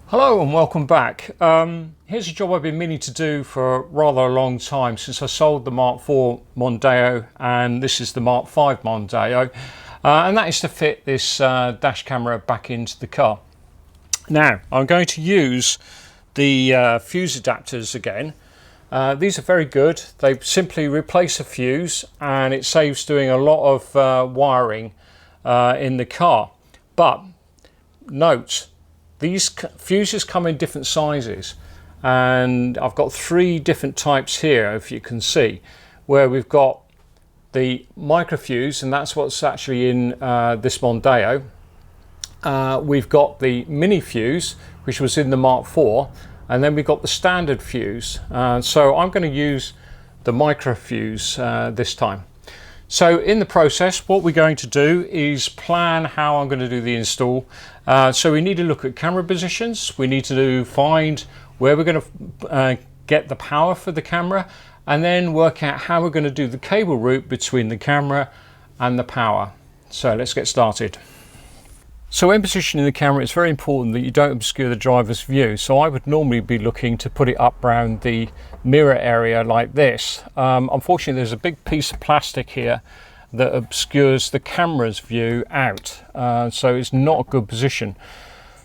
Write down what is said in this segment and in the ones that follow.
Hello and welcome back. Here's a job I've been meaning to do for rather a long time since I sold the Mark IV Mondeo, and this is the Mark V Mondeo, and that is to fit this dash camera back into the car. Now I'm going to use the fuse adapters again. These are very good. They simply replace a fuse and it saves doing a lot of wiring in the car. But note, these fuses come in different sizes, and I've got three different types here, if you can see, where we've got the micro fuse, and that's what's actually in this Mondeo. We've got the mini fuse, which was in the Mark IV, and then we've got the standard fuse. So I'm going to use the micro fuse this time. So in the process, what we're going to do is plan how I'm going to do the install. So we need to look at camera positions. We need to find where we're going to get the power for the camera, and then work out how we're going to do the cable route between the camera and the power. So let's get started. So when positioning the camera, it's very important that you don't obscure the driver's view. So I would normally be looking to put it up around the mirror area like this. Unfortunately, there's a big piece of plastic here that obscures the camera's view out. So it's not a good position.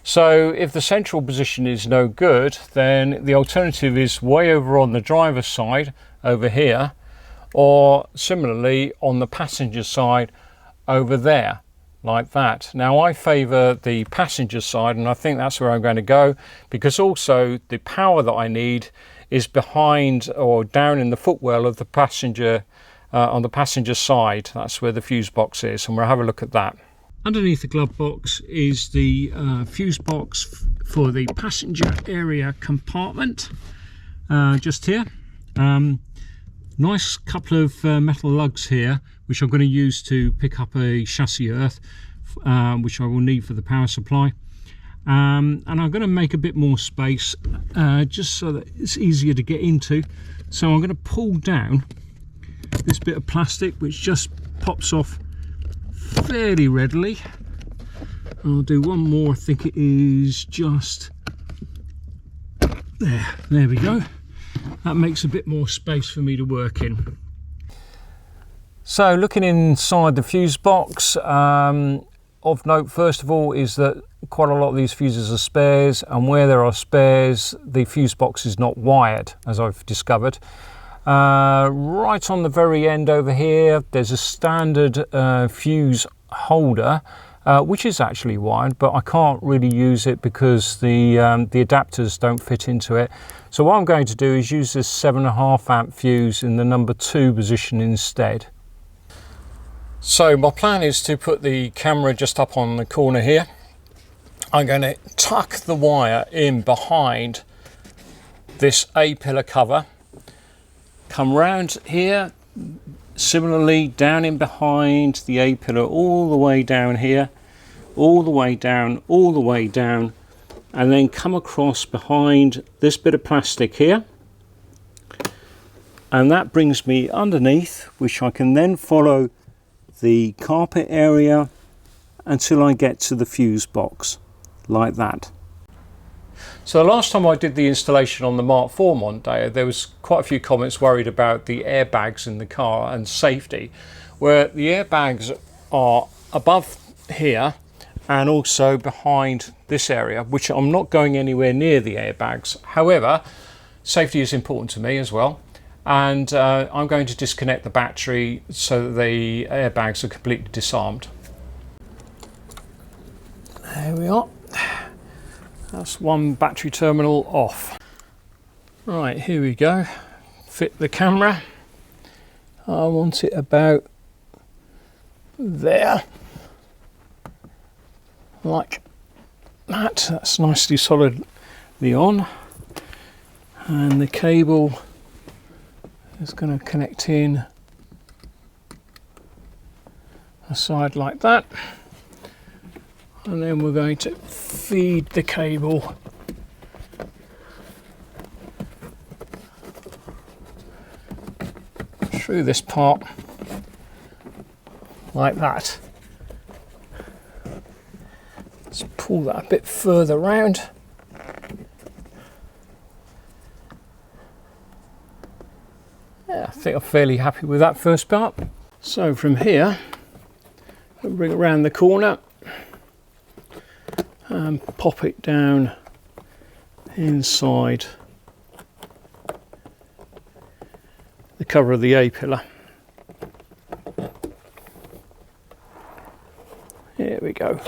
So if the central position is no good, then the alternative is way over on the driver's side over here, or similarly on the passenger side over there, like that. Now I favour the passenger side, and I think that's where I'm going to go, because also the power that I need is behind or down in the footwell of the passenger, on the passenger side. That's where the fuse box is, and we'll have a look at that. Underneath the glove box is the fuse box for the passenger area compartment, just here. Nice couple of metal lugs here, which I'm going to use to pick up a chassis earth, which I will need for the power supply. And I'm going to make a bit more space just so that it's easier to get into. So I'm going to pull down this bit of plastic, which just pops off fairly readily. I'll do one more. I think it is just there we go. That makes a bit more space for me to work in. So looking inside the fuse box, of note first of all is that quite a lot of these fuses are spares, and where there are spares the fuse box is not wired, as I've discovered. Right on the very end over here there's a standard fuse holder, which is actually wired, but I can't really use it because the adapters don't fit into it. So what I'm going to do is use this 7.5 amp fuse in the number 2 position instead. So my plan is to put the camera just up on the corner here. I'm going to tuck the wire in behind this A-pillar cover, come round here, similarly down in behind the A-pillar, all the way down here, all the way down, all the way down, and then come across behind this bit of plastic here, and that brings me underneath, which I can then follow the carpet area until I get to the fuse box, like that. So the last time I did the installation on the Mark IV Mondeo, there was quite a few comments worried about the airbags in the car and safety, where the airbags are above here and also behind this area, which I'm not going anywhere near the airbags. However, safety is important to me as well, and I'm going to disconnect the battery so that the airbags are completely disarmed. There we are. That's one battery terminal off. Right, here we go. Fit the camera. I want it about there, like that. That's nicely solidly on, and the cable is going to connect in a side like that, and then we're going to feed the cable through this part like that. Let's pull that a bit further round. Yeah, I think I'm fairly happy with that first part. So from here, I'll bring it around the corner and pop it down inside the cover of the A-pillar. Here we go.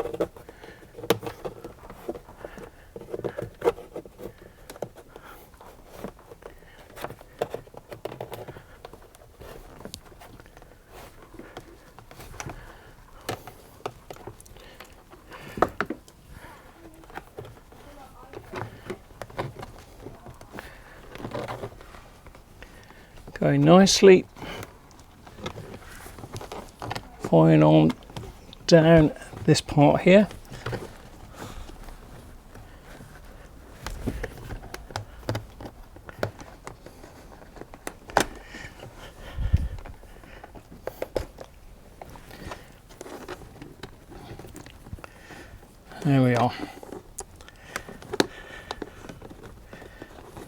Going nicely, following on down this part here. There we are.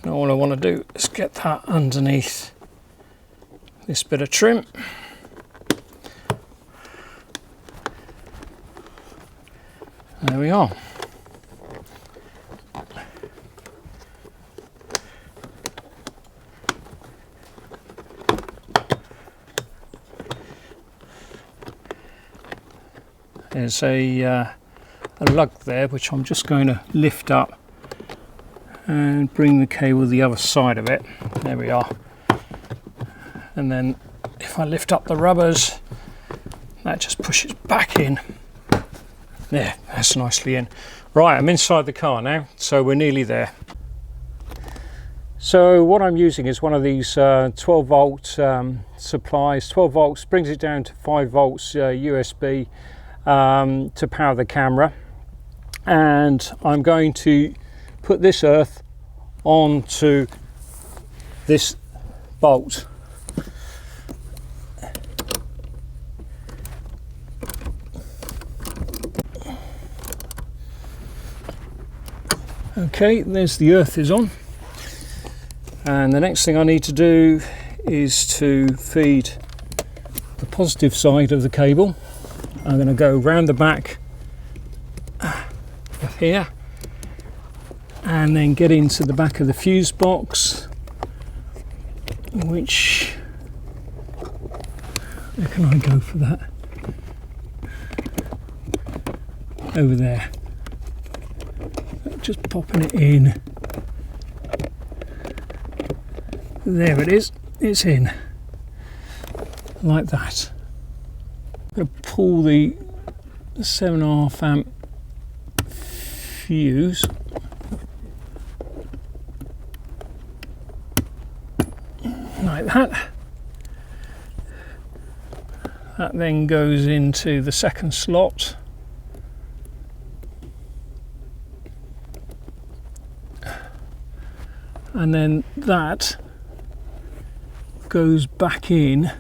Now all I want to do is get that underneath this bit of trim. There we are. There's a lug there which I'm just going to lift up and bring the cable the other side of it. There we are. And then if I lift up the rubbers, that just pushes back in. There, that's nicely in. Right, I'm inside the car now, so we're nearly there. So what I'm using is one of these 12 volt supplies. 12 volts brings it down to 5 volts USB to power the camera. And I'm going to put this earth onto this bolt. Okay, there's the earth is on, and the next thing I need to do is to feed the positive side of the cable. I'm going to go round the back of here and then get into the back of the fuse box, which, where can I go for that? Over there. Just popping it in. There it is, it's in. Like that. I'm going to pull the 7.5 amp fuse. Like that. That then goes into the second slot. And then that goes back in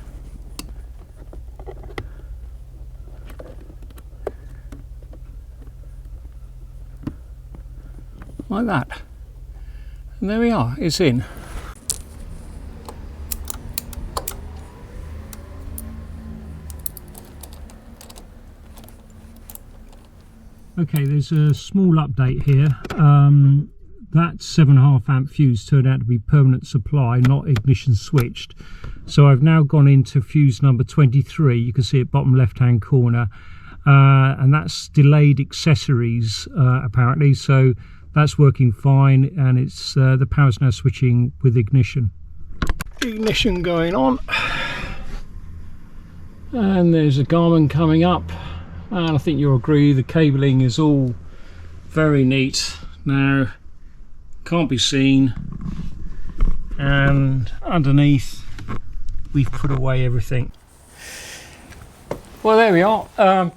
like that. And there we are, it's in. Okay, there's a small update here. That 7.5 amp fuse turned out to be permanent supply, not ignition switched. So I've now gone into fuse number 23. You can see it bottom left hand corner, and that's delayed accessories apparently. So that's working fine, and it's the power's now switching with ignition. Ignition going on, and there's a Garmin coming up, and I think you'll agree the cabling is all very neat. Now, can't be seen, and underneath we've put away everything. Well, there we are,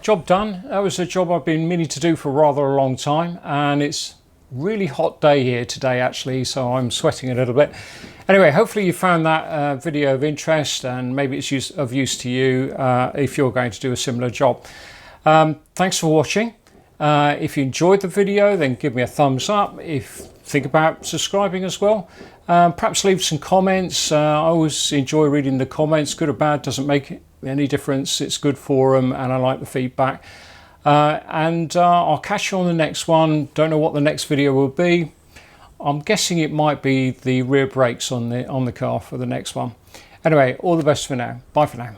job done. That was a job I've been meaning to do for rather a long time, and it's really hot day here today actually, so I'm sweating a little bit. Anyway, hopefully you found that video of interest, and maybe it's of use to you if you're going to do a similar job. Thanks for watching, If you enjoyed the video, then give me a thumbs up. Think about subscribing as well. Perhaps leave some comments. I always enjoy reading the comments, good or bad, doesn't make any difference. It's good for them and I like the feedback. I'll catch you on the next one. Don't know what the next video will be. I'm guessing it might be the rear brakes on the car for the next one. Anyway, all the best for now. Bye for now.